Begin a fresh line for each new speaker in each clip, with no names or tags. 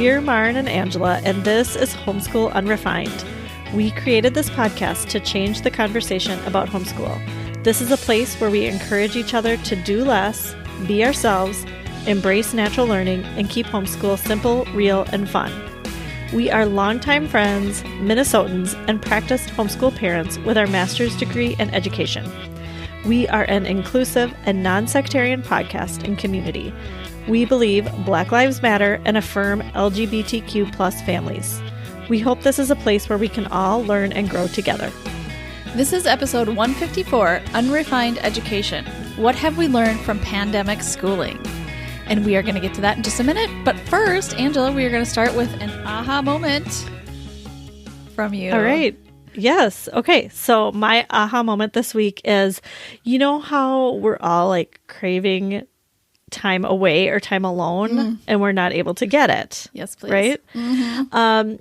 We're Maren and Angela, and this is Homeschool Unrefined. We created this podcast to change the conversation about homeschool. This is a place where we encourage each other to do less, be ourselves, embrace natural learning, and keep homeschool simple, real, and fun. We are longtime friends, Minnesotans, and practiced homeschool parents with our master's degree in education. We are an inclusive and non-sectarian podcast and community. We believe Black Lives Matter and affirm LGBTQ plus families. We hope this is a place where we can all learn and grow together.
This is episode 154, Unrefined Education. What have we learned from pandemic schooling? And we are going to get to that in just a minute. But first, Angela, we are going to start with an aha moment from you.
All right. Yes. Okay. So my aha moment this week is, you know how we're all like craving time away or time alone and we're not able to get it.
Yes, please.
Right?
Mm-hmm.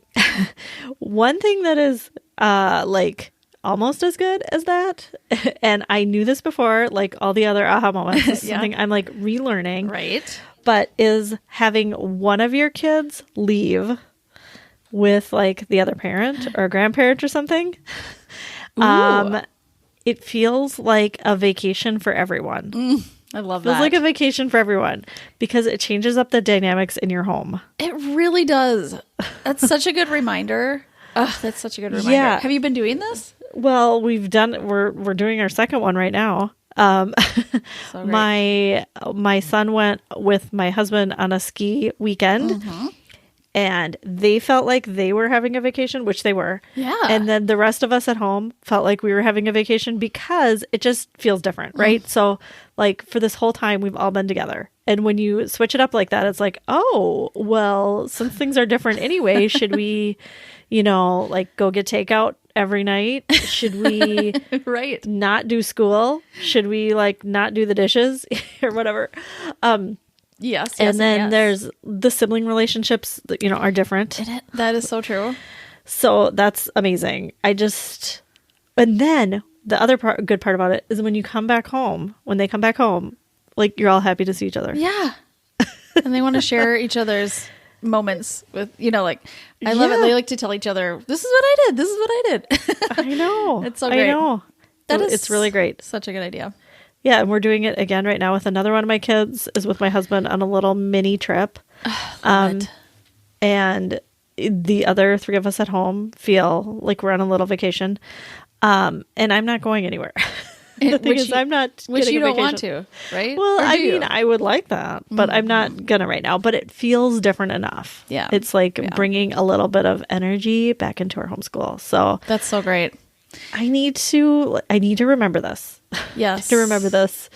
One thing that is like almost as good as that, and I knew this before, like all the other aha moments, this is something I'm like relearning.
Right.
But is having one of your kids leave with like the other parent or grandparent or something. It feels like a vacation for everyone.
I love
It feels
that.
like a vacation for everyone because it changes up the dynamics in your home.
It really does. That's such a good reminder. Oh, that's such a good reminder.
Yeah.
Have you been doing this?
Well, we're doing our second one right now.
So great.
My son went with my husband on a ski weekend. And they felt like they were having a vacation, which they were.
Yeah.
And then the rest of us at home felt like we were having a vacation because it just feels different, right? So like for this whole time, we've all been together. And when you switch it up like that, it's like, oh, well, since things are different anyway, should we, like go get takeout every night? Should we
Right.
not do school? Should we like not do the dishes or whatever?
Yes.
And then there's the sibling relationships that, are different.
That is so true.
So that's amazing. And then the other good part about it is when they come back home, like you're all happy to see each other.
Yeah. And they want to share each other's moments with, I love it. They like to tell each other, this is what I did. This is what I did.
I know.
It's so great.
I know. It's really great.
Such a good idea.
Yeah. And we're doing it again right now with another one of my kids is with my husband on a little mini trip. And the other three of us at home feel like we're on a little vacation. And I'm not going anywhere. The thing is, I'm not
which
getting
you
a
don't want
vacation.
to, right?
Well,
Or
I
do
mean,
you?
I would like that, but I'm not gonna right now. But it feels different enough.
Yeah.
It's like bringing a little bit of energy back into our homeschool. So
That's so great.
I need to remember this.
Yes.
To remember this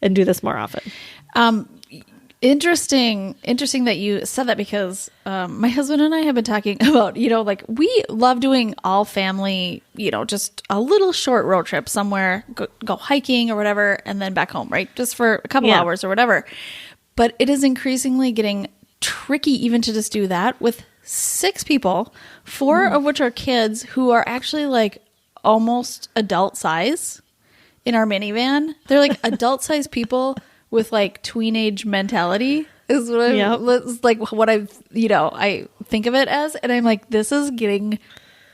and do this more often.
Interesting that you said that because my husband and I have been talking about, like we love doing all family, just a little short road trip somewhere, go hiking or whatever, and then back home, right? Just for a couple hours or whatever. But it is increasingly getting tricky even to just do that with 6 people, 4 of which are kids who are actually like almost adult size in our minivan. They're like adult size people with like tweenage mentality is what I think of it as. And I'm like, this is getting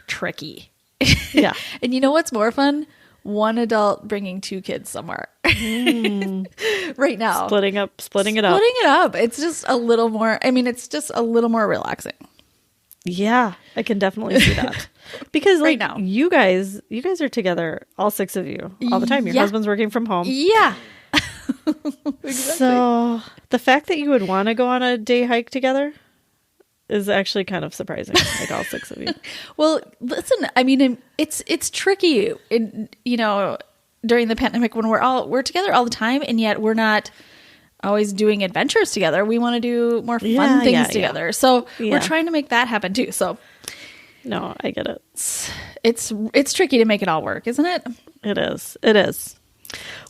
tricky.
Yeah.
And you know what's more fun? One adult bringing 2 kids somewhere right now.
Splitting it up.
Splitting it up. It's just a little more, it's just a little more relaxing.
Yeah, I can dedefinitely see that. Because
Right
like
now.
you guys are together, all 6 of you, all the time. Your husband's working from home.
Yeah. Exactly.
So the fact that you would want to go on a day hike together is actually kind of surprising. Like all 6 of you.
Well, listen, it's tricky, during the pandemic when we're together all the time, and yet we're not always doing adventures together. We want to do more fun things together. So we're trying to make that happen too. So
no, I get it.
It's tricky to make it all work, isn't it?
It is.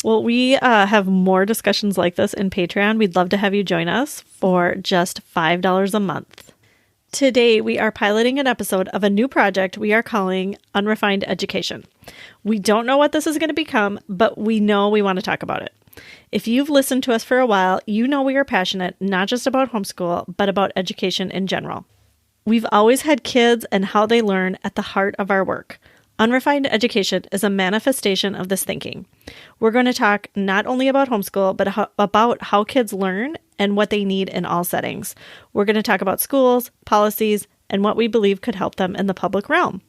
Well, we have more discussions like this in Patreon. We'd love to have you join us for just $5 a month. Today, we are piloting an episode of a new project we are calling Unrefined Education. We don't know what this is going to become, but we know we want to talk about it. If you've listened to us for a while, you know we are passionate not just about homeschool, but about education in general. We've always had kids and how they learn at the heart of our work. Unrefined Education is a manifestation of this thinking. We're going to talk not only about homeschool, but about how kids learn and what they need in all settings. We're going to talk about schools, policies, and what we believe could help them in the public realm.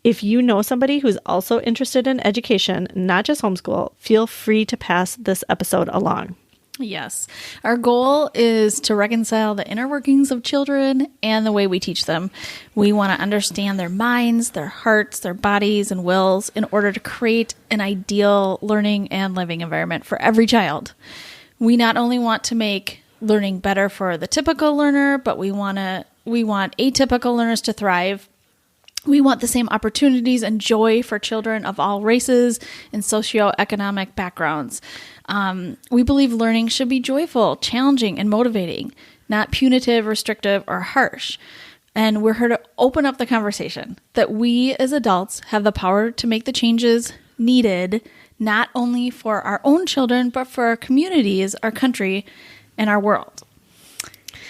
If you know somebody who's also interested in education, not just homeschool, feel free to pass this episode along.
Yes. Our goal is to reconcile the inner workings of children and the way we teach them. We want to understand their minds, their hearts, their bodies, and wills in order to create an ideal learning and living environment for every child. We not only want to make learning better for the typical learner, but we want atypical learners to thrive. We want the same opportunities and joy for children of all races and socioeconomic backgrounds. We believe learning should be joyful, challenging, and motivating, not punitive, restrictive, or harsh. And we're here to open up the conversation that we as adults have the power to make the changes needed, not only for our own children, but for our communities, our country, and our world.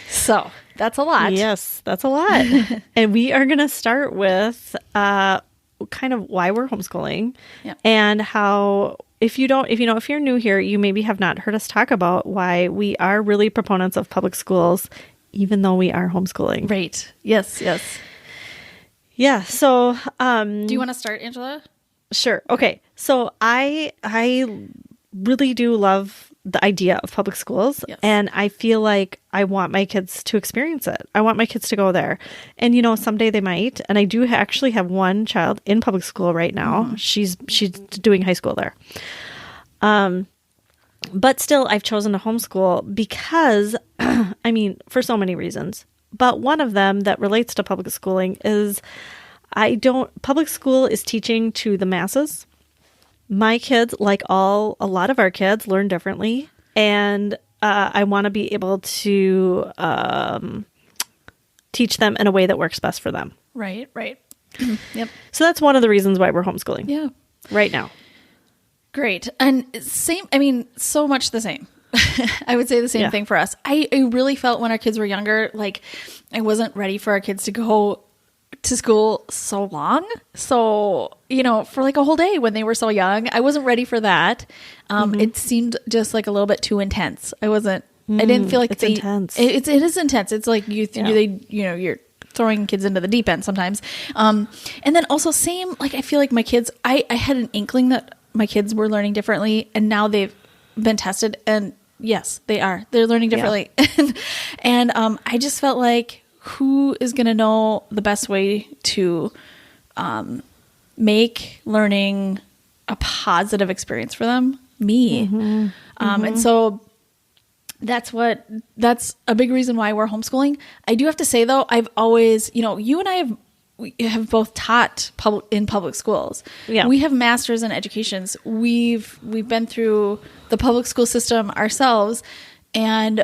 So that's a lot.
Yes, that's a lot. And we are going to start with kind of why we're homeschooling and how, if you're new here, you maybe have not heard us talk about why we are really proponents of public schools, even though we are homeschooling.
Right. Yes.
Yeah. So,
do you want to start, Angela?
Sure. Okay. So I really do love the idea of public schools.
Yes.
And I feel like I want my kids to experience it. I want my kids to go there. And, someday they might. And I do actually have one child in public school right now. Mm-hmm. She's doing high school there. But still, I've chosen to homeschool because, for so many reasons. But one of them that relates to public schooling is public school is teaching to the masses. My kids, like a lot of our kids, learn differently. And I want to be able to teach them in a way that works best for them.
Right. Yep.
So that's one of the reasons why we're homeschooling.
Yeah.
Right now.
Great. And so much the same. I would say the same thing for us. I really felt when our kids were younger, like I wasn't ready for our kids to go to school so long. So, for like a whole day when they were so young, I wasn't ready for that. It seemed just like a little bit too intense. I didn't feel like
it's intense.
It is intense. It's like you're throwing kids into the deep end sometimes. And then also same, like, I feel like my kids, I had an inkling that my kids were learning differently, and now they've been tested, and yes, they're learning differently. Yeah. and I just felt like, who is going to know the best way to make learning a positive experience for them? Me. Mm-hmm. And so that's a big reason why we're homeschooling. I do have to say, though, I've always, you and I have both taught in public schools. Yeah. We have masters in educations. We've been through the public school system ourselves, and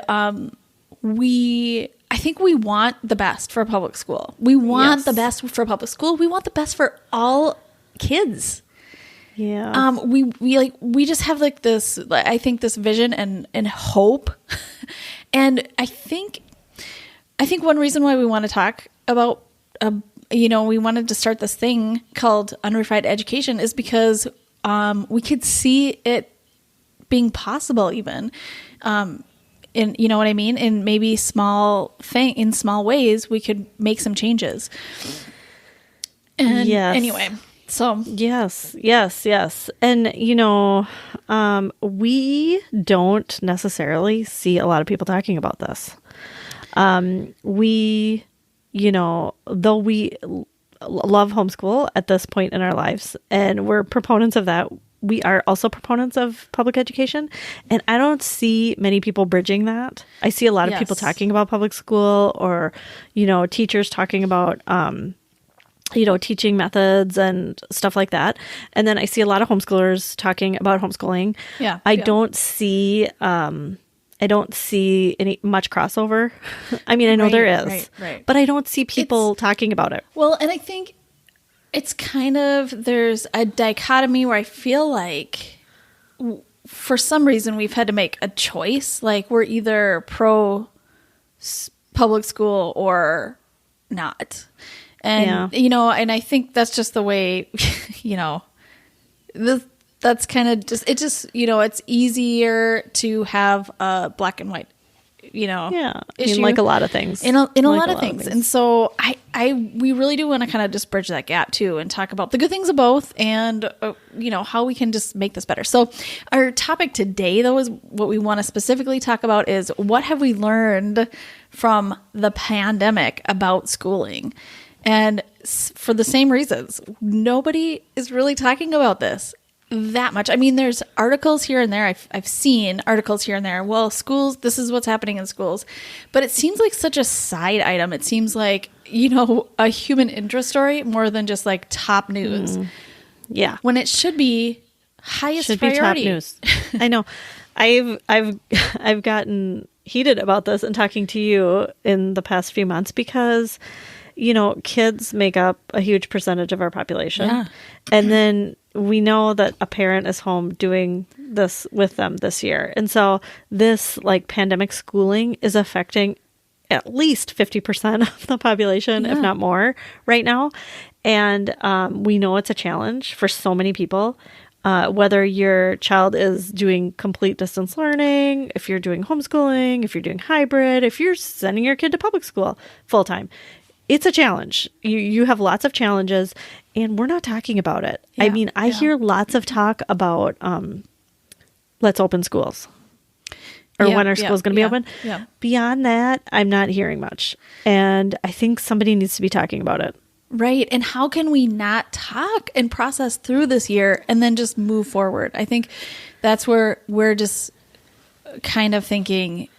I think we want the best for public school. We want the best for public school. We want the best for all kids.
Yeah.
We just have like this, I think, this vision and hope. And I think one reason why we want to talk about, we wanted to start this thing called Unrefined Education is because we could see it being possible even. In, you know what I mean? In maybe small ways, we could make some changes. And anyway, so.
Yes. And, we don't necessarily see a lot of people talking about this. Though we love homeschool at this point in our lives, and we're proponents of that, we are also proponents of public education. And I don't see many people bridging that. I see a lot of people talking about public school, or, teachers talking about, teaching methods and stuff like that. And then I see a lot of homeschoolers talking about homeschooling.
Yeah.
I don't see any much crossover. I know there is,
right.
But I don't see people talking about it.
Well, and I think it's kind of, there's a dichotomy where I feel like for some reason we've had to make a choice. Like we're either pro public school or not. And, and I think that's just the way, that's kind of just, it's easier to have a black and white, issue.
Like a lot of things.
In a lot of things. And so we really do want to kind of just bridge that gap too and talk about the good things of both and, how we can just make this better. So our topic today though is what we want to specifically talk about is what have we learned from the pandemic about schooling? And for the same reasons, nobody is really talking about this that much. I mean, there's articles here and there. I've seen articles here and there. Well, schools, this is what's happening in schools. But it seems like such a side item. It seems like, a human interest story more than just like top news.
Yeah.
When it should be highest priority.
Be top news. I know. I've gotten heated about this and talking to you in the past few months because kids make up a huge percentage of our population. Yeah. And then we know that a parent is home doing this with them this year. And so this like pandemic schooling is affecting at least 50% of the population, if not more right now. And we know it's a challenge for so many people. Whether your child is doing complete distance learning, if you're doing homeschooling, if you're doing hybrid, if you're sending your kid to public school full time. It's a challenge. You have lots of challenges, and we're not talking about it. Yeah, I mean, I hear lots of talk about let's open schools or when are schools going to be open. Yeah. Beyond that, I'm not hearing much, and I think somebody needs to be talking about it.
Right. And how can we not talk and process through this year and then just move forward? I think that's where we're just kind of thinking,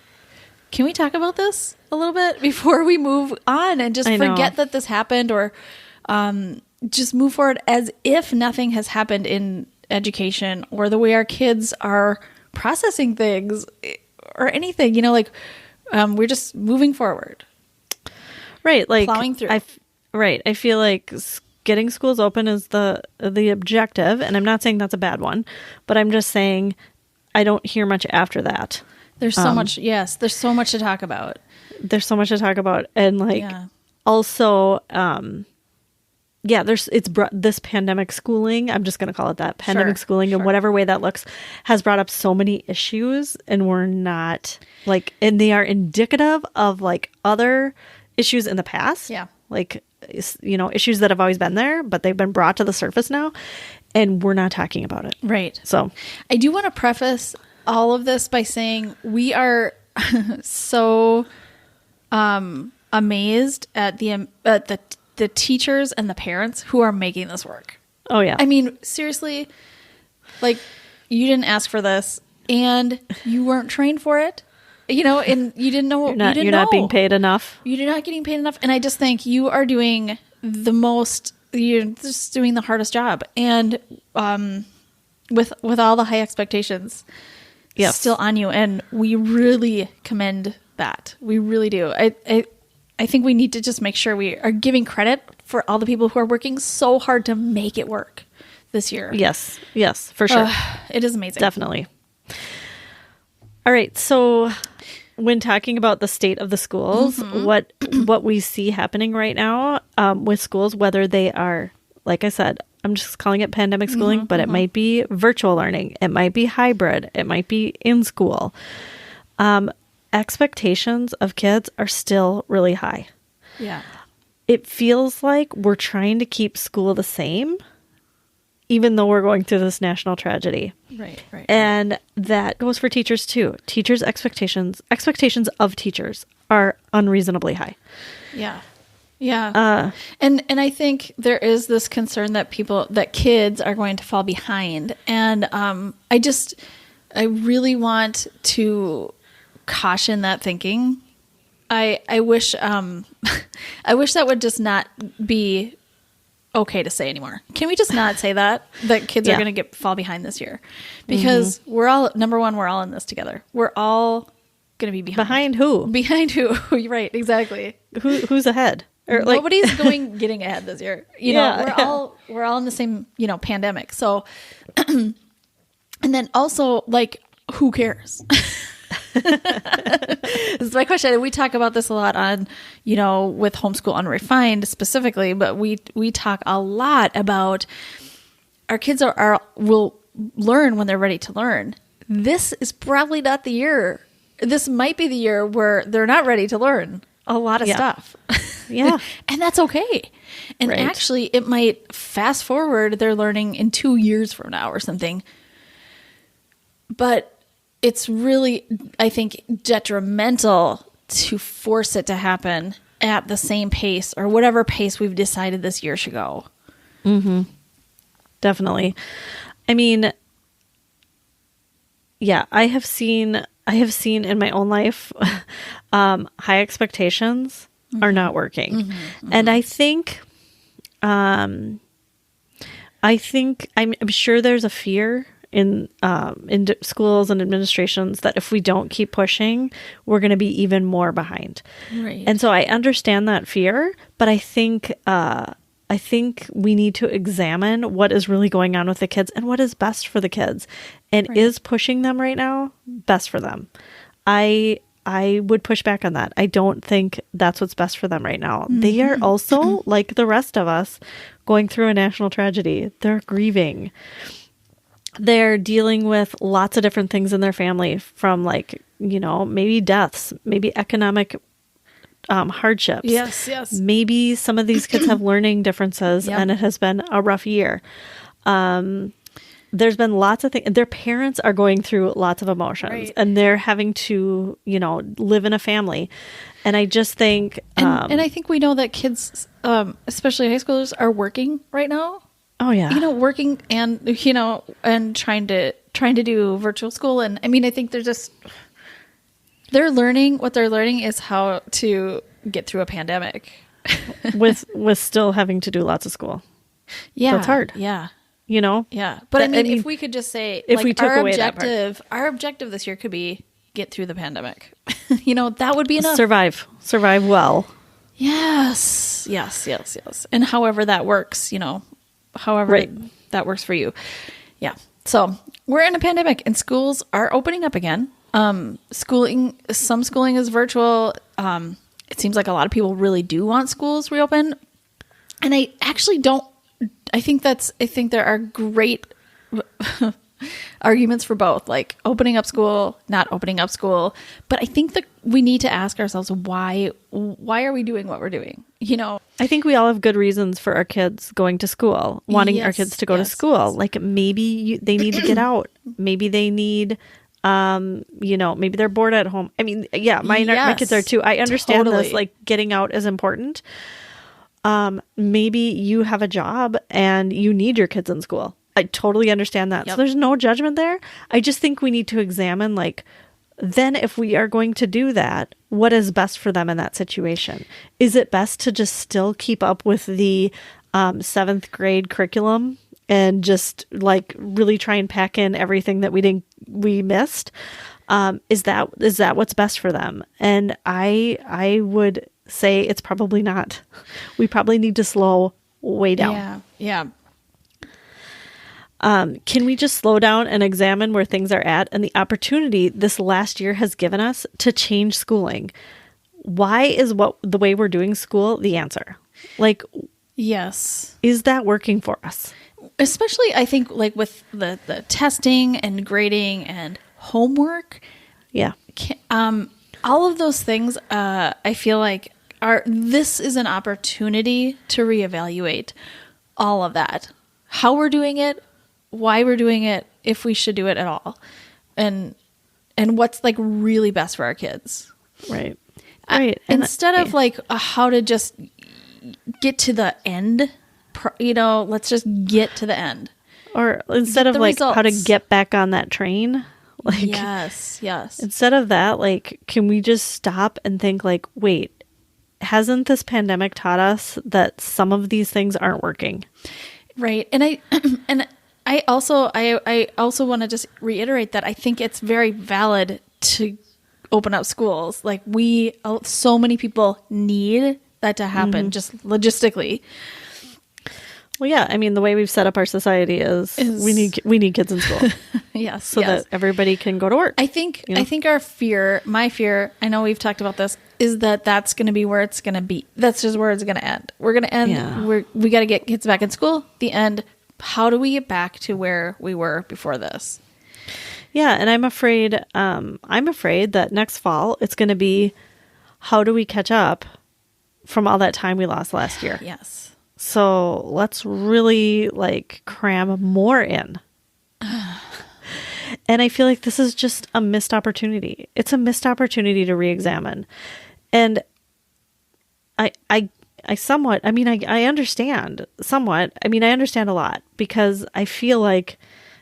can we talk about this a little bit before we move on and just forget that this happened or just move forward as if nothing has happened in education or the way our kids are processing things or anything, we're just moving forward.
Right. Like
plowing through.
I feel like getting schools open is the objective. And I'm not saying that's a bad one, but I'm just saying I don't hear much after that.
There's so much. Yes. There's so much to talk about. And also, this pandemic schooling, I'm just going to call it that pandemic schooling in whatever way that looks, has brought up so many issues and we're not and they are indicative of other issues in the past. Yeah.
Issues that have always been there, but they've been brought to the surface now and we're not talking about it.
Right.
So
I do want to preface all of this by saying we are so amazed at the teachers and the parents who are making this work.
Oh yeah.
I mean, seriously, you didn't ask for this and you weren't trained for it. And you didn't know.
You're not being paid enough.
You're not getting paid enough. And I just think you are doing you're just doing the hardest job. And with all the high expectations still on you. And we really commend that. We really do. I think we need to just make sure we are giving credit for all the people who are working so hard to make it work this year.
Yes, for sure.
It is amazing.
Definitely. All right. So when talking about the state of the schools, what we see happening right now with schools, whether they are, like I said, I'm just calling it pandemic schooling, but it might be virtual learning. It might be hybrid. It might be in school. Expectations of kids are still really high.
Yeah.
It feels like we're trying to keep school the same, even though we're going through this national tragedy.
Right.
And that goes for teachers too. Teachers' expectations of teachers are unreasonably high.
Yeah. Yeah. And I think there is this concern that kids are going to fall behind. And I really want to caution that thinking. I wish that would just not be okay to say anymore. Can we just not say that kids are going to fall behind this year? Because we're all, number one, we're all in this together. We're all going to be behind.
Behind who?
Behind who? Right, exactly.
Who's ahead?
Or nobody's getting ahead this year. We're all in the same, pandemic. So And then also, like, who cares? This is my question. And we talk about this a lot on, with Homeschool Unrefined specifically, but we talk a lot about our kids will learn when they're ready to learn. This is probably not the year. This might be the year where they're not ready to learn a lot of stuff.
Yeah.
And that's okay. And actually, it might fast forward their learning in 2 years from now or something. But it's really, I think, detrimental to force it to happen at the same pace or whatever pace we've decided this year should go.
Mm-hmm. Definitely. I mean, yeah, I have seen in my own life, high expectations are not working. Mm-hmm, mm-hmm. And I'm sure there's a fear in schools and administrations that if we don't keep pushing, we're going to be even more behind.
Right.
And so I understand that fear, but I think we need to examine what is really going on with the kids and what is best for the kids. And is pushing them right now best for them? I would push back on that. I don't think that's what's best for them right now. Mm-hmm. They are also, like the rest of us, going through a national tragedy. They're grieving. They're dealing with lots of different things in their family, from maybe deaths, maybe economic hardships.
Yes.
Maybe some of these kids have learning differences and it has been a rough year. There's been lots of things. Their parents are going through lots of emotions and they're having to, live in a family. And I just think...
And I think we know that kids, especially high schoolers, are working right now.
Oh yeah.
Working and, and trying to do virtual school. And I mean, I think they're learning, what they're learning is how to get through a pandemic
with still having to do lots of school.
Yeah.
That's hard.
Yeah.
Yeah.
But I mean, if we could just say,
if we took away
our objective this year could be get through the pandemic, that would be enough.
Survive well.
Yes. And however that works, however that works for you. Yeah. So we're in a pandemic and schools are opening up again. Some schooling is virtual. It seems like a lot of people really do want schools reopen. And I actually don't, I think there are great arguments for both, like opening up school, not opening up school. But I think that we need to ask ourselves, why are we doing what we're doing?
I think we all have good reasons for our kids going to school, wanting our kids to go to school. Like maybe they need to get out. Maybe they need, maybe they're bored at home. I mean, yeah, my kids are too. I understand this, like getting out is important. Maybe you have a job and you need your kids in school. I totally understand that. Yep. So there's no judgment there. I just think we need to examine, then if we are going to do that, what is best for them in that situation? Is it best to just still keep up with the 7th grade curriculum and just really try and pack in everything that we missed? Is that what's best for them? And I would say it's probably not. We probably need to slow way down.
Yeah.
Can we just slow down and examine where things are at and the opportunity this last year has given us to change schooling? Why is the way we're doing school the answer?
Yes.
Is that working for us?
Especially, I think, with the testing and grading and homework.
Yeah.
All of those things, I feel like this is an opportunity to reevaluate all of that. How we're doing it, why we're doing it, if we should do it at all, and what's really best for our kids.
Right.
Instead of how to just get to the end, let's just get to the end.
Or instead of how to get back on that train.
Yes.
Instead of that, can we just stop and think wait, hasn't this pandemic taught us that some of these things aren't working?
Right. And I also want to just reiterate that I think it's very valid to open up schools. So many people need that to happen, just logistically.
Well, yeah. I mean, the way we've set up our society is we need kids in school.
Yes.
So that everybody can go to work.
I think my fear, I know we've talked about this, is that that's going to be where it's going to be. That's just where it's going to end. We're going to end.
Yeah.
We got to get kids back in school. The end. How do we get back to where we were before this?
Yeah. And I'm afraid that next fall it's going to be, how do we catch up from all that time we lost last year?
Yes.
So let's really cram more in. And I feel like this is just a missed opportunity. It's a missed opportunity to re-examine. And I understand somewhat. I mean, I understand a lot, because I feel like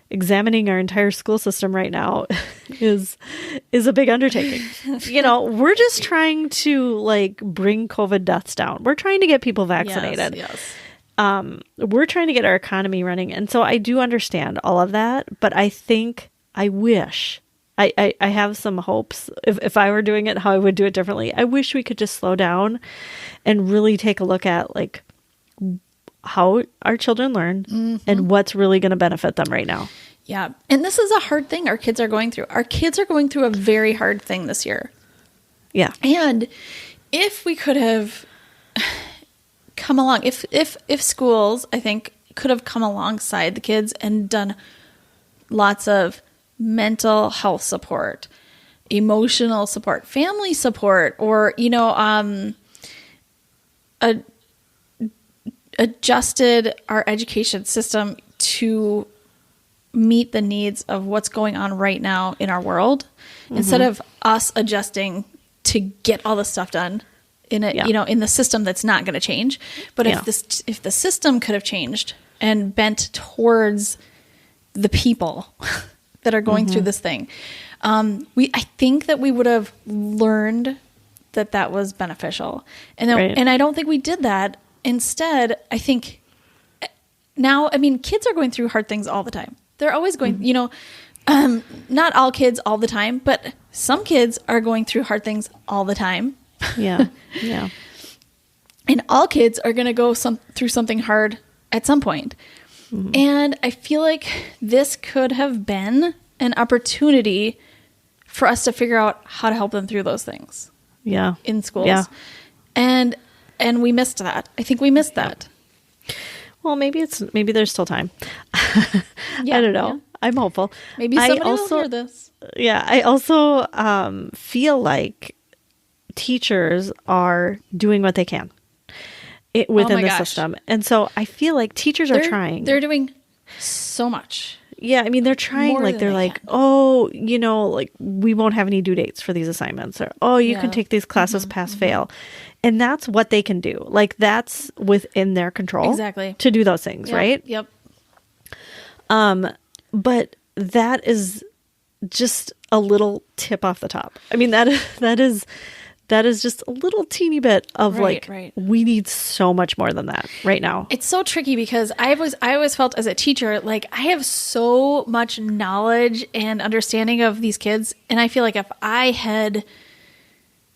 examining our entire school system right now is a big undertaking. We're just trying to bring COVID deaths down. We're trying to get people vaccinated.
Yes.
We're trying to get our economy running. And so I do understand all of that, but I think I wish I have some hopes if I were doing it, how I would do it differently. I wish we could just slow down and really take a look at how our children learn and what's really going to benefit them right now.
Yeah. And this is a hard thing our kids are going through. Our kids are going through a very hard thing this year.
Yeah.
And if we could have come along, if schools, I think, could have come alongside the kids and done lots of mental health support, emotional support, family support, or, adjusted our education system to meet the needs of what's going on right now in our world, instead of us adjusting to get all this stuff done in in the system that's not going to change. But if the system could have changed and bent towards the people that are going through this thing, I think that we would have learned that was beneficial. And and I don't think we did that. Instead, I think now, kids are going through hard things all the time. They're always going, not all kids all the time, but some kids are going through hard things all the time.
Yeah. Yeah.
And all kids are going to go through something hard at some point. And I feel like this could have been an opportunity for us to figure out how to help them through those things.
Yeah.
In schools.
Yeah.
And we missed that. I think we missed that.
Well, maybe there's still time. I don't know. Yeah. I'm hopeful.
Maybe somebody will hear this.
Yeah. I also feel like teachers are doing what they can within the system. And so I feel like teachers are trying.
They're doing so much.
Yeah. They're trying, we won't have any due dates for these assignments, or, you can take these classes pass fail. And that's what they can do. That's within their control. Exactly. To do those things, right?
Yep.
But that is just a little tip off the top. That is just a little teeny bit of we need so much more than that right now.
It's so tricky because I always felt as a teacher, I have so much knowledge and understanding of these kids. And I feel like if I had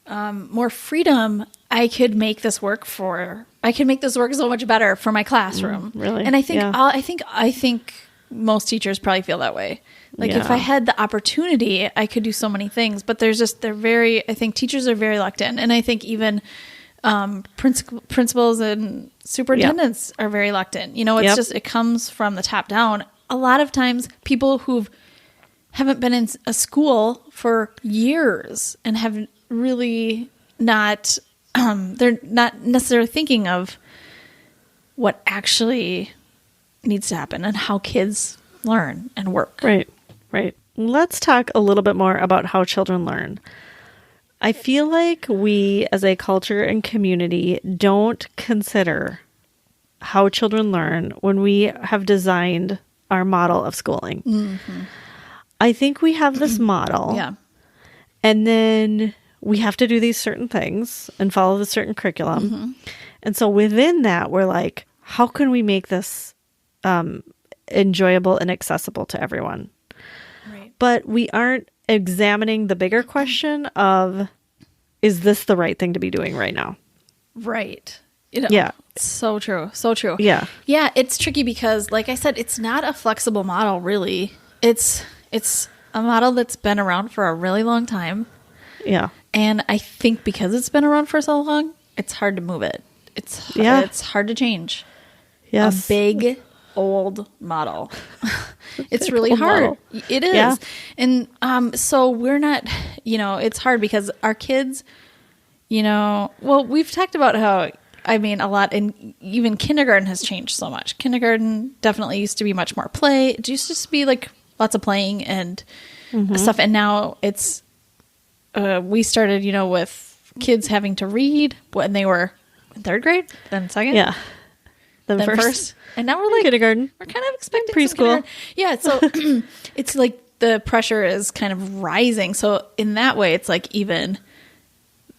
more freedom, I could make this work so much better for my classroom.
Really?
And I think, I think most teachers probably feel that way. If I had the opportunity, I could do so many things, but I think teachers are very reluctant. And I think even principals and superintendents are very reluctant. It's it comes from the top down. A lot of times people who haven't been in a school for years and have really not, they're not necessarily thinking of what actually needs to happen and how kids learn and work.
Right. Let's talk a little bit more about how children learn. I feel like we as a culture and community don't consider how children learn when we have designed our model of schooling. Mm-hmm. I think we have this model.
Yeah.
And then we have to do these certain things and follow the certain curriculum. Mm-hmm. And so within that, we're like, how can we make this enjoyable and accessible to everyone?
Right.
But we aren't examining the bigger question of, is this the right thing to be doing right now?
Right.
Yeah.
So true. So true.
Yeah.
Yeah. It's tricky because, like I said, it's not a flexible model, really. It's It's a model that's been around for a really long time.
Yeah.
And I think because it's been around for so long, it's hard to move it. It's hard to change.
Yes.
A big old model. It's really hard. Model. It is. Yeah. And so we're not, it's hard because our kids, well, we've talked about how, a lot, and even kindergarten has changed so much. Kindergarten definitely used to be much more play. It used to just be like lots of playing and stuff. And now it's, we started, with kids having to read when they were in third grade, then second.
Yeah.
Then first. And now we're like
kindergarten.
We're kind of expecting
preschool.
Yeah. So it's like the pressure is kind of rising. So in that way, it's like even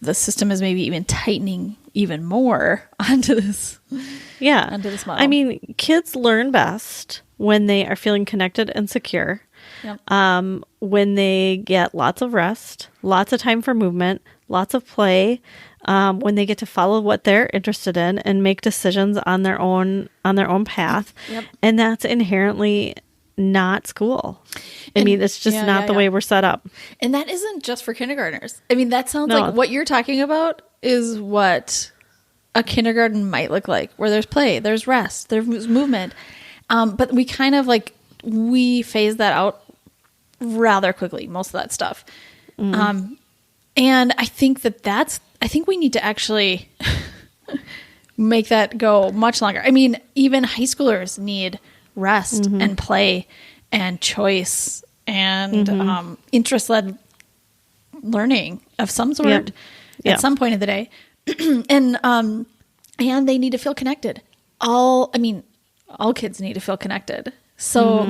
the system is maybe even tightening even more onto this.
Yeah.
Onto this model.
Kids learn best when they are feeling connected and secure.
Yep.
When they get lots of rest, lots of time for movement, lots of play, when they get to follow what they're interested in and make decisions on their own path.
Yep.
And that's inherently not school. It's just not the way we're set up.
And that isn't just for kindergartners. That sounds like what you're talking about is what a kindergarten might look like, where there's play, there's rest, there's movement. But we kind of we phase that out rather quickly, most of that stuff. And I think I think we need to actually make that go much longer. Even high schoolers need rest and play and choice and interest-led learning of some sort at some point of the day. And they need to feel connected. All kids need to feel connected. So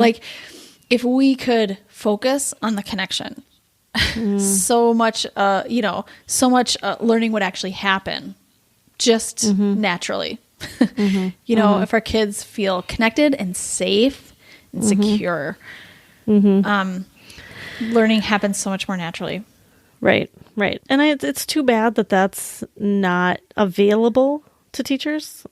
if we could focus on the connection, so much learning would actually happen just naturally. If our kids feel connected and safe and secure, learning happens so much more naturally.
Right. And it's too bad that that's not available to teachers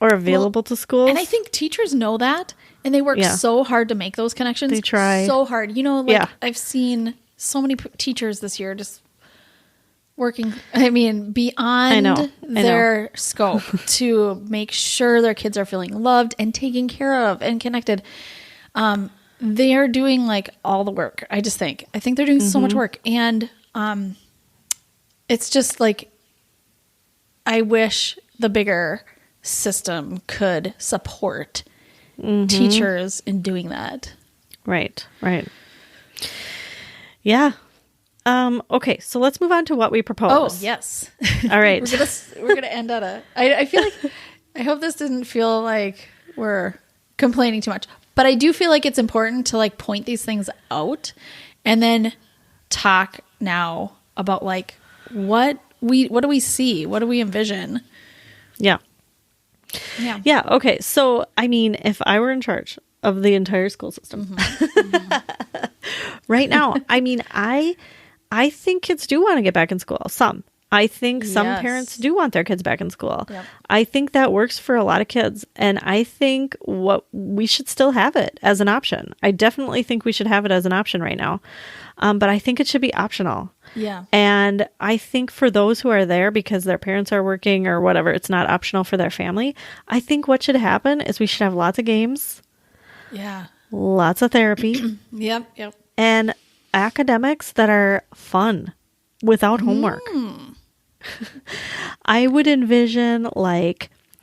or available to schools.
And I think teachers know that, and they work so hard to make those connections.
They try
so hard. I've seen so many teachers this year just working, beyond their scope to make sure their kids are feeling loved and taken care of and connected. They are doing all the work. I think they're doing so much work. And it's just I wish the bigger system could support teachers in doing that. Right.
Yeah. Okay, so let's move on to what we propose.
Oh, yes.
All right.
we're gonna end on I feel like, I hope this didn't feel like we're complaining too much, but I do feel like it's important to point these things out and then talk now about what do we see? What do we envision?
Yeah. Okay. So, if I were in charge of the entire school system right now, I think kids do want to get back in school. I think some parents do want their kids back in school.
Yep.
I think that works for a lot of kids. And I think we should still have it as an option. I definitely think we should have it as an option right now. But I think it should be optional.
Yeah.
And I think for those who are there because their parents are working or whatever, it's not optional for their family. I think what should happen is we should have lots of games.
Yeah.
Lots of therapy.
Yep.
And academics that are fun without homework. I would envision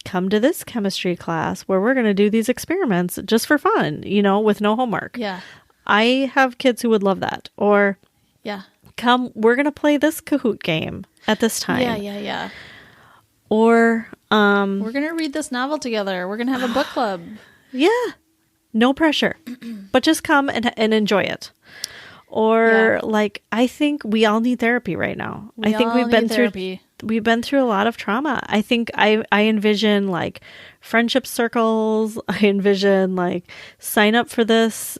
come to this chemistry class where we're going to do these experiments just for fun, with no homework.
Yeah.
I have kids who would love that. Or we're going to play this Kahoot game at this time.
Yeah.
Or
we're going to read this novel together. We're going to have a book club.
Yeah. No pressure. But just come and enjoy it. Or I think we all need therapy right now. I think we've been through a lot of trauma. I think I envision friendship circles. I envision sign up for this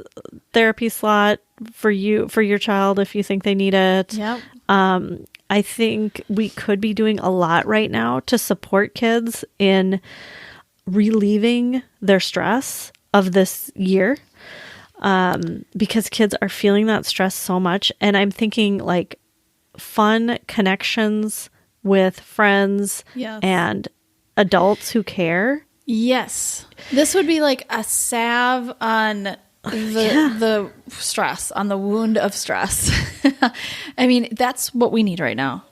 therapy slot for your child if you think they need it.
Yep.
I think we could be doing a lot right now to support kids in relieving their stress of this year. because kids are feeling that stress so much. And I'm thinking like fun connections with friends
Yes.
and adults who care.
Yes. This would be like a salve on the stress, on the wound of stress. I mean, that's what we need right now.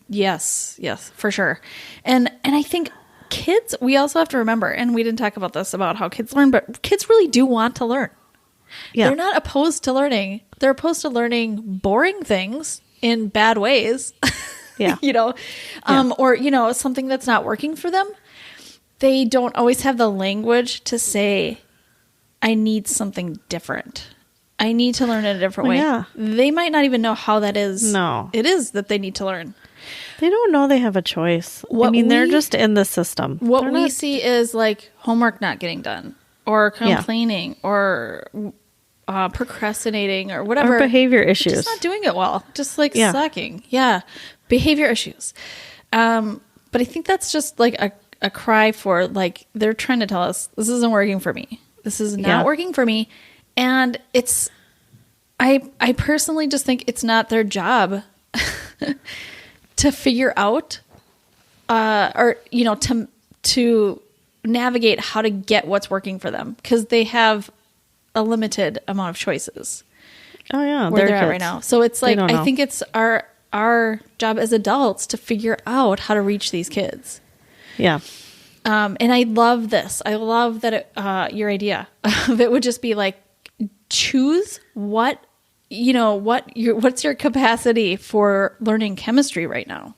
Yes, for sure. And I think kids, we also have to remember, and we didn't talk about this, about how kids learn, but kids really do want to learn. Yeah. They're not opposed to learning. They're opposed to learning boring things in bad ways.
Yeah.
Or, something that's not working for them. They don't always have the language to say, I need something different. I need to learn in a different way. Yeah. They might not even know how that is.
No.
It is that they need to learn.
They don't know they have a choice. They're just in the system.
What we see is like homework not getting done, or complaining, or procrastinating, or whatever.
Or behavior issues.
Just not doing it well. Just like slacking. Yeah. Behavior issues. But I think that's just like a cry for, like, they're trying to tell us, this isn't working for me. This is not working for me. And I personally just think it's not their job to figure out, to navigate how to get what's working for them, because they have a limited amount of choices.
Oh yeah,
where they're at right now. So it's like, I think it's our job as adults to figure out how to reach these kids.
Yeah.
And I love this. I love that your idea of it would just be like, choose what's your capacity for learning chemistry right now.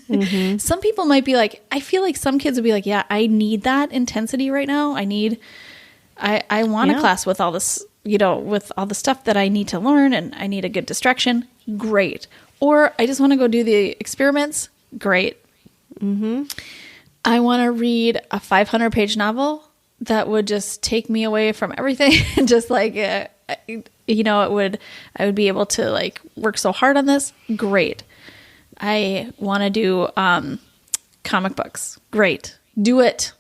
Mm-hmm. Some people might be like, I feel like some kids would be like, yeah, I need that intensity right now. I want a class with all this, with all the stuff that I need to learn, and I need a good distraction. Great. Or I just want to go do the experiments. Great. Mm-hmm. I want to read a 500-page novel that would just take me away from everything. And just like, I would be able to like work so hard on this. Great. I want to do comic books. Great. Do it.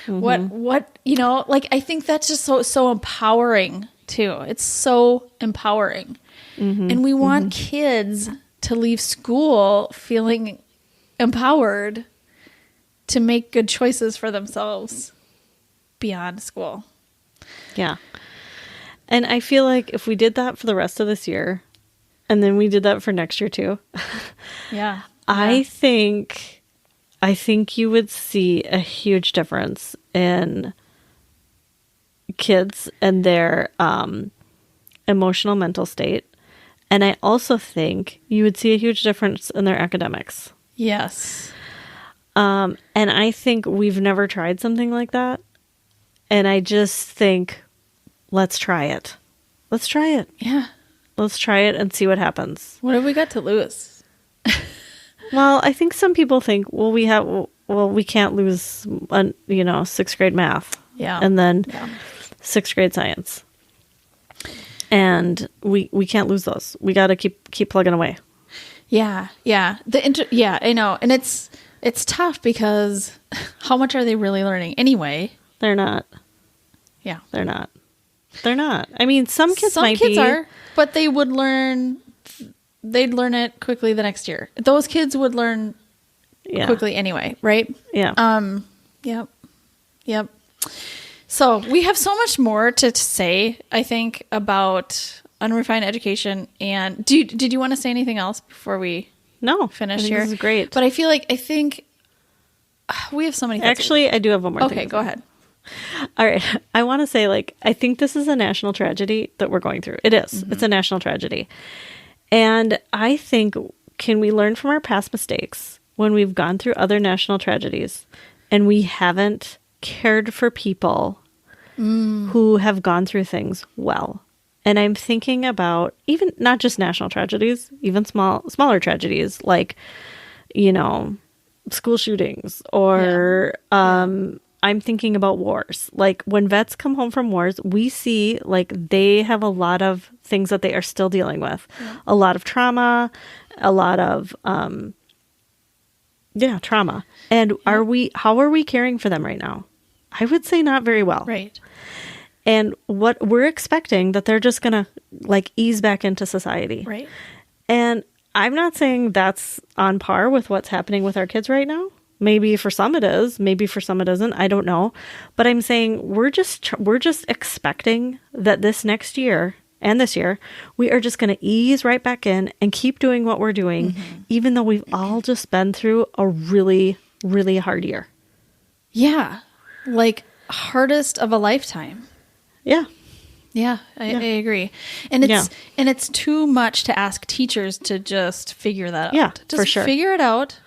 Mm-hmm. I think that's just so empowering too. It's so empowering. Mm-hmm. And we want kids to leave school feeling empowered to make good choices for themselves beyond school.
Yeah. And I feel like if we did that for the rest of this year, and then we did that for next year too.
Yeah.
I think you would see a huge difference in kids and their emotional mental state. And I also think you would see a huge difference in their academics.
Yes.
And I think we've never tried something like that. And I just think, let's try it. Let's try it.
Yeah.
Let's try it and see what happens.
What have we got to lose?
Well, I think some people think, we can't lose, sixth grade math.
Yeah.
And then sixth grade science. And we can't lose those. We got to keep plugging away.
Yeah. Yeah. I know. And it's tough because how much are they really learning anyway?
They're not.
Yeah.
They're not. I mean, some kids
are, but they would learn. They'd learn it quickly the next year. Those kids would learn quickly anyway, right?
Yeah.
Yep. So we have so much more to say, I think, about Unrefined Education. And did you want to say anything else before we finish here?
This is great.
But I think we have so many things.
Actually, I do have one more thing.
Okay, go ahead.
All right. I want to say, I think this is a national tragedy that we're going through. It is. Mm-hmm. It's a national tragedy. And I think, can we learn from our past mistakes when we've gone through other national tragedies and we haven't cared for people who have gone through things well? And I'm thinking about even not just national tragedies, even smaller tragedies like, school shootings or I'm thinking about wars. Like when vets come home from wars, we see they have a lot of things that they are still dealing with. Yeah. A lot of trauma, a lot of trauma. And how are we caring for them right now? I would say not very well.
Right.
And what we're expecting that they're just going to like ease back into society.
Right.
And I'm not saying that's on par with what's happening with our kids right now. Maybe for some it is, maybe for some it isn't. I don't know. But I'm saying we're just expecting that this next year and this year, we are just going to ease right back in and keep doing what we're doing, even though we've all just been through a really, really hard year.
Yeah. Like hardest of a lifetime.
Yeah.
Yeah, I agree. And it's too much to ask teachers to just figure that out.
Yeah,
just
for sure.
Figure it out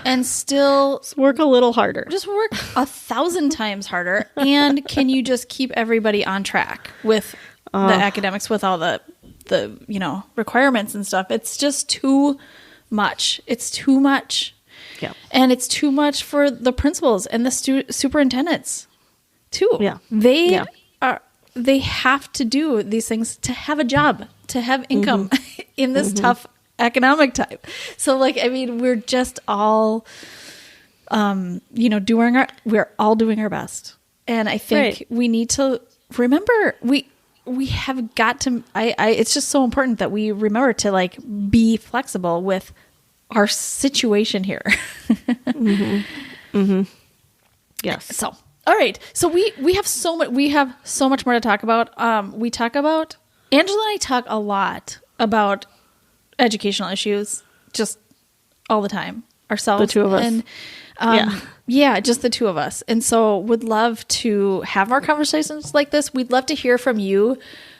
and still
Just work a little harder.
just work 1,000 times harder. And can you just keep everybody on track with the academics, with all the requirements and stuff? It's just too much. It's too much.
Yeah.
And it's too much for the principals and the superintendents too.
Yeah.
They have to do these things to have a job, to have income in this tough economic time. So we're just all, we're all doing our best. And I think we need to remember, we have got to, it's just so important that we remember to like be flexible with our situation here.
Yes.
So, all right. So we have so much more to talk about. Angela and I talk a lot about educational issues just all the time ourselves.
The two of us.
And just the two of us. And so would love to have more conversations like this. We'd love to hear from you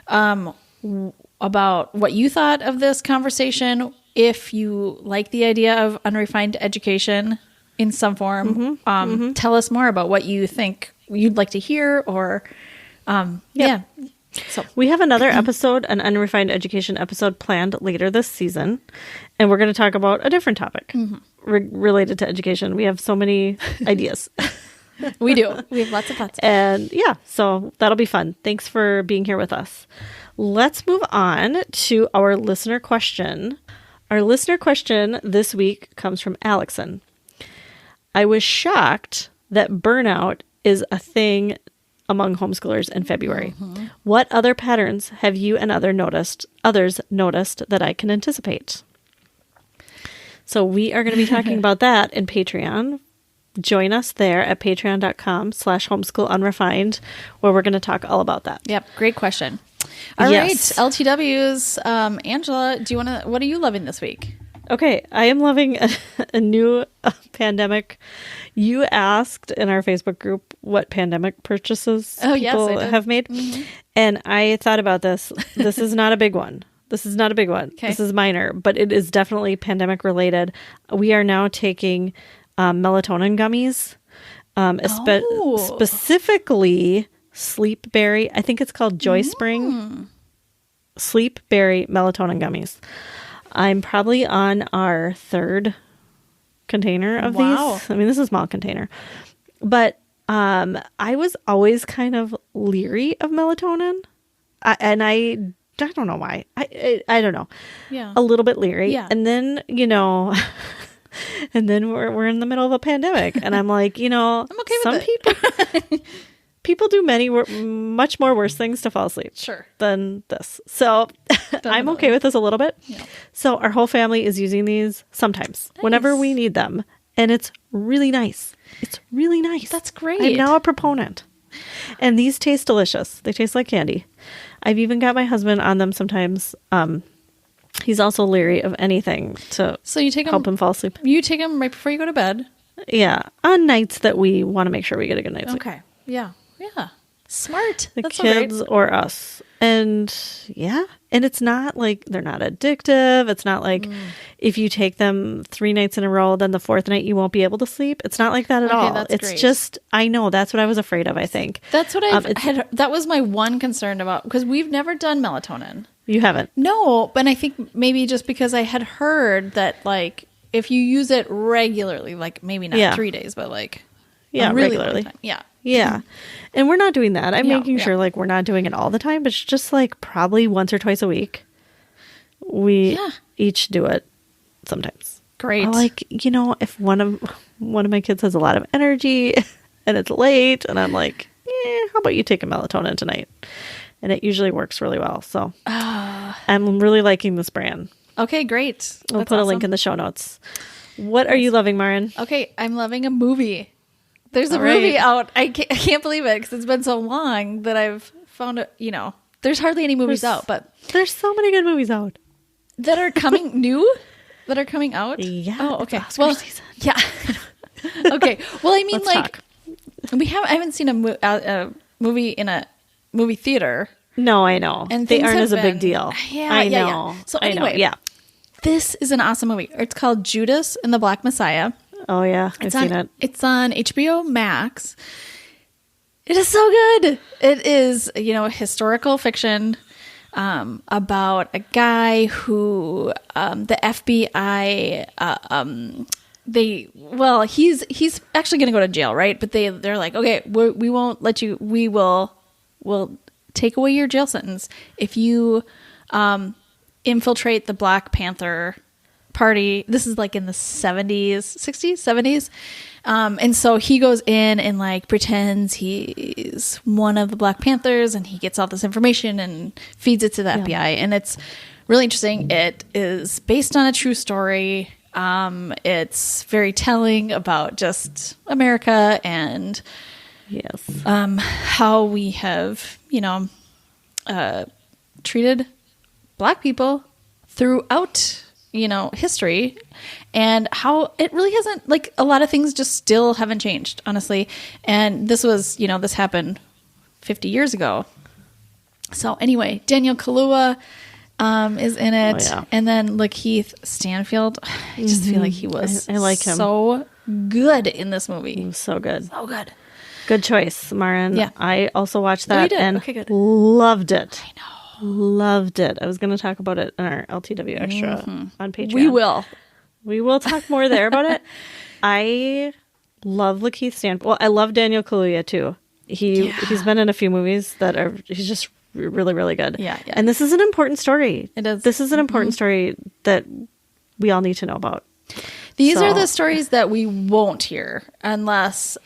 about what you thought of this conversation. If you like the idea of unrefined education in some form, tell us more about what you think you'd like to hear, or So
we have another episode, an Unrefined Education episode planned later this season, and we're going to talk about a different topic related to education. We have so many ideas.
We do. We have lots of thoughts.
And so that'll be fun. Thanks for being here with us. Let's move on to our listener question. Our listener question this week comes from Alexon. I was shocked that burnout is a thing among homeschoolers in February. What other patterns have you and others noticed that I can anticipate? So we are going to be talking about that in Patreon. Join us there at patreon.com/homeschoolunrefined, where we're going to talk all about that.
Yep. Great question. All right. LTWs. Angela, what are you loving this week?
Okay. I am loving a new pandemic. You asked in our Facebook group what pandemic purchases people have made. And I thought about this. This is not a big one. Okay. This is minor, but it is definitely pandemic related. We are now taking melatonin gummies, specifically sleep berry. I think it's called Joy Spring sleep berry melatonin gummies. I'm probably on our third container of these. I mean, this is a small container, but I was always kind of leery of melatonin, and I don't know why. I don't know.
Yeah,
a little bit leery.
Yeah,
and then and then we're in the middle of a pandemic, and I'm like, I'm
okay with
people do much more worse things to fall asleep than this. So I'm okay with this a little bit. Yeah. So our whole family is using these sometimes whenever we need them. And it's really nice.
That's great.
I'm now a proponent. And these taste delicious. They taste like candy. I've even got my husband on them sometimes. He's also leery of anything to help him fall asleep.
You take them right before you go to bed?
Yeah. On nights that we want to make sure we get a good night's sleep.
Okay. Yeah. Yeah. Smart.
That's kids or us. And and it's not like they're not addictive. It's not like if you take them 3 nights in a row, then the 4th night you won't be able to sleep. It's not like that at all. It's great. Just, I know that's what I was afraid of, I think.
That's what that was my one concern about, because we've never done melatonin.
You haven't?
No, but I think maybe just because I had heard that like if you use it regularly, like maybe not 3 days, but like really
regularly.
Yeah.
And we're not doing that. I'm making sure like we're not doing it all the time, but it's just like probably once or twice a week. We each do it sometimes.
Great.
Like, if one of my kids has a lot of energy and it's late and I'm like, how about you take a melatonin tonight? And it usually works really well. So I'm really liking this brand.
Okay, great.
We'll put a link in the show notes. What are you loving, Marin?
Okay, I'm loving a movie. There's a movie out. I can't believe it because it's been so long that I've found it. There's hardly any movies out, but
there's so many good movies out
that are coming new. That are coming out.
Yeah.
Oh, okay. Well, season. Yeah. Okay. Well, I mean,
Let's talk.
I haven't seen a movie in a movie theater.
No, I know.
And
they aren't as a big deal.
Yeah,
I know.
Yeah. So anyway, this is an awesome movie. It's called Judas and the Black Messiah.
Oh yeah, I've seen it.
It's on HBO Max. It is so good. It is, historical fiction about a guy who the FBI he's actually going to go to jail, right? But they're like, okay, we won't let you. We'll take away your jail sentence if you infiltrate the Black Panther Party. This is like in the 70s, 60s, 70s. And so he goes in and pretends he's one of the Black Panthers, and he gets all this information and feeds it to the FBI. And it's really interesting. It is based on a true story. It's very telling about just America and how we have, treated Black people throughout, history, and how it really hasn't, a lot of things just still haven't changed, honestly. And this was, this happened 50 years ago. So anyway, Daniel Kaluuya is in it.
Oh, yeah.
And then Lakeith Stanfield. I just feel like he was
I like him.
so good in this movie.
He was so good.
So good.
Good choice, Marin.
Yeah.
I also watched that and
good.
loved it.
I know.
Loved it. I was going to talk about it in our LTW Extra on Patreon.
We will
talk more there about it. I love Lakeith Stanfield. Well, I love Daniel Kaluuya too. He's been in a few movies he's just really, really good.
Yeah.
And this is an important story.
It is.
This is an important story that we all need to know about.
These are the stories that we won't hear unless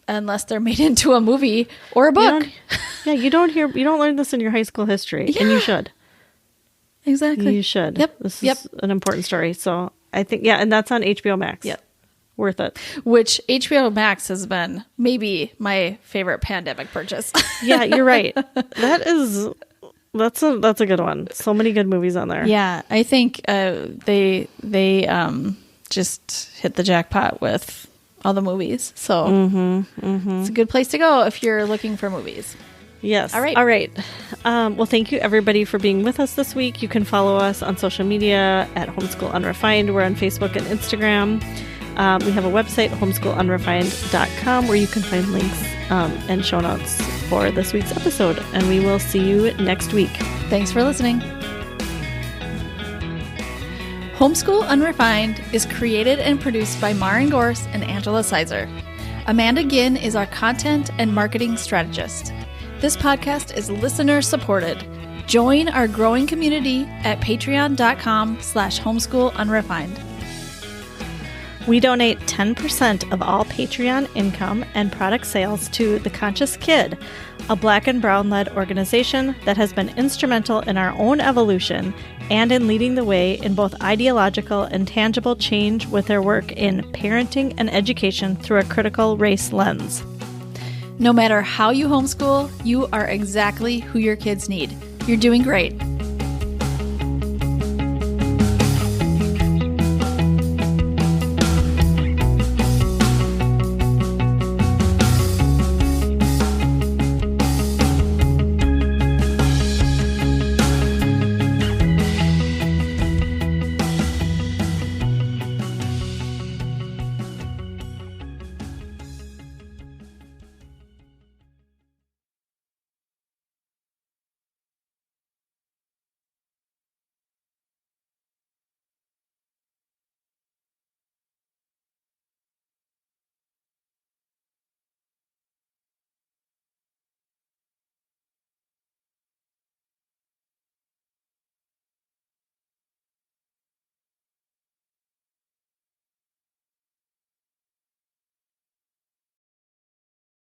they're made into a movie or a book.
You don't learn this in your high school history, and you should.
Exactly.
You should.
Yep.
This is an important story. So I think, and that's on HBO Max.
Yep.
Worth it.
Which HBO Max has been maybe my favorite pandemic purchase.
Yeah, you're right. That's a good one. So many good movies on there.
Yeah, I think they just hit the jackpot with all the movies. So it's a good place to go if you're looking for movies.
Yes.
All right.
Well, thank you everybody for being with us this week. You can follow us on social media at Homeschool Unrefined. We're on Facebook and Instagram. We have a website, homeschoolunrefined.com, where you can find links and show notes for this week's episode. And we will see you next week.
Thanks for listening. Homeschool Unrefined is created and produced by Marin Gorse and Angela Sizer. Amanda Ginn is our content and marketing strategist. This podcast is listener supported. Join our growing community at patreon.com/homeschoolunrefined.
We donate 10% of all Patreon income and product sales to The Conscious Kid, a Black and Brown-led organization that has been instrumental in our own evolution and in leading the way in both ideological and tangible change with their work in parenting and education through a critical race lens.
No matter how you homeschool, you are exactly who your kids need. You're doing great.